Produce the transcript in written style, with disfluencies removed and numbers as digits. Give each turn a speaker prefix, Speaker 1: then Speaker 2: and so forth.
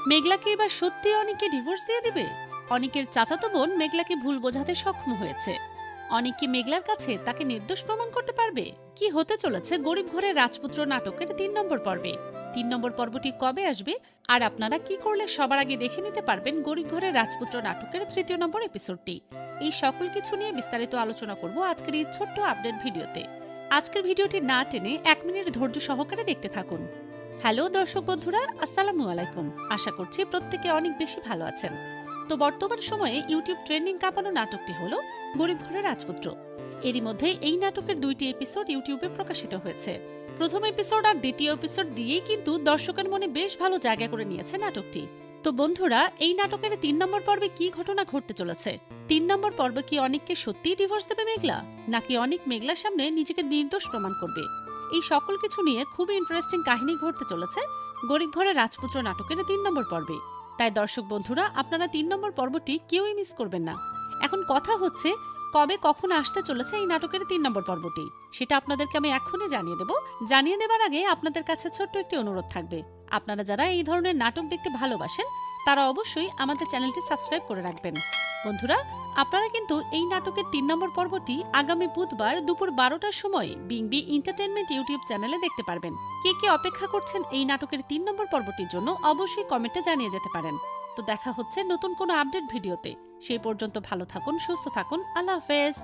Speaker 1: মেঘলাকে এবার সত্যি অনেককে ডিভোর্স দিয়ে দিবে? অনেকের চাচাতো বোন মেঘলাকে ভুল বোঝাতে সক্ষম হয়েছে। অনেক কি মেঘলার কাছে তাকে নির্দোষ প্রমাণ করতে পারবে? কি হতে চলেছে গরিব ঘরের রাজপুত্র নাটকের 3 নম্বর পর্বে? 3 নম্বর পর্বটি কবে আসবে? আর আপনারা কি করলে সবার আগে দেখে নিতে পারবেন গরিব ঘরের রাজপুত্র নাটকের 3য় নম্বর এপিসোডটি? এই সকল কিছু নিয়ে বিস্তারিত আলোচনা করব আজকের এই ছোট্ট আপডেট ভিডিওতে। আজকের ভিডিওটি না টেনে 1 মিনিট ধৈর্য সহকারে দেখতে থাকুন। হ্যালো দর্শক বন্ধুরা, আসসালামু আলাইকুম। আশা করছি প্রত্যেকে অনেক বেশি ভালো আছেন। তো বর্তমান সময়ে ইউটিউব ট্রেন্ডিং কাঁপানো নাটকটি হলো গরিব ঘরের রাজপুত্র। এরই মধ্যে এই নাটকের 2টি এপিসোড ইউটিউবে প্রকাশিত হয়েছে। প্রথম এপিসোড আর দ্বিতীয় এপিসোড দিয়েই কিন্তু দর্শকের মনে বেশ ভালো জায়গা করে নিয়েছে নাটকটি। তো বন্ধুরা, এই নাটকের 3 নম্বর পর্বে কি ঘটনা ঘটতে চলেছে? 3 নম্বর পর্বে কি অনেককে সত্যিই ডিভোর্স দেবে মেঘলা, নাকি অনেক মেঘলার সামনে নিজেকে নির্দোষ প্রমাণ করবে? এই সকল কিছু নিয়ে খুবই ইন্টারেস্টিং কাহিনী ঘটতে চলেছে গরিব ঘরের রাজপুত্র নাটকের 3 নম্বর পর্বে। তাই দর্শক বন্ধুরা, আপনারা 3 নম্বর পর্বটি কেউই মিস করবেন না। এখন কথা হচ্ছে, কবে কখন আসতে চলেছে এই নাটকের 3 নম্বর পর্বটি, সেটা আপনাদেরকে আমি এখনই জানিয়ে দেব। জানিয়ে দেবার আগে আপনাদের কাছে ছোট্ট একটি অনুরোধ থাকবে। আপনারা যারা এই ধরনের নাটক দেখতে ভালোবাসেন তারা অবশ্যই আমাদের চ্যানেলটি সাবস্ক্রাইব করে রাখবেন। বন্ধুরা, আপনারা কিন্তু এই নাটকের 3 নম্বর পর্বটি আগামী বুধবার দুপুর 12টার সময় বিংবি এন্টারটেইনমেন্ট ইউটিউব চ্যানেলে দেখতে পারবেন। কে কে অপেক্ষা করছেন এই নাটকের 3 নম্বর পর্বটির জন্য অবশ্যই কমেন্টে জানিয়ে যেতে পারেন। তো দেখা হচ্ছে নতুন কোনো আপডেট ভিডিওতে। সেই পর্যন্ত ভালো থাকুন, সুস্থ থাকুন। আল্লাহ হাফেজ।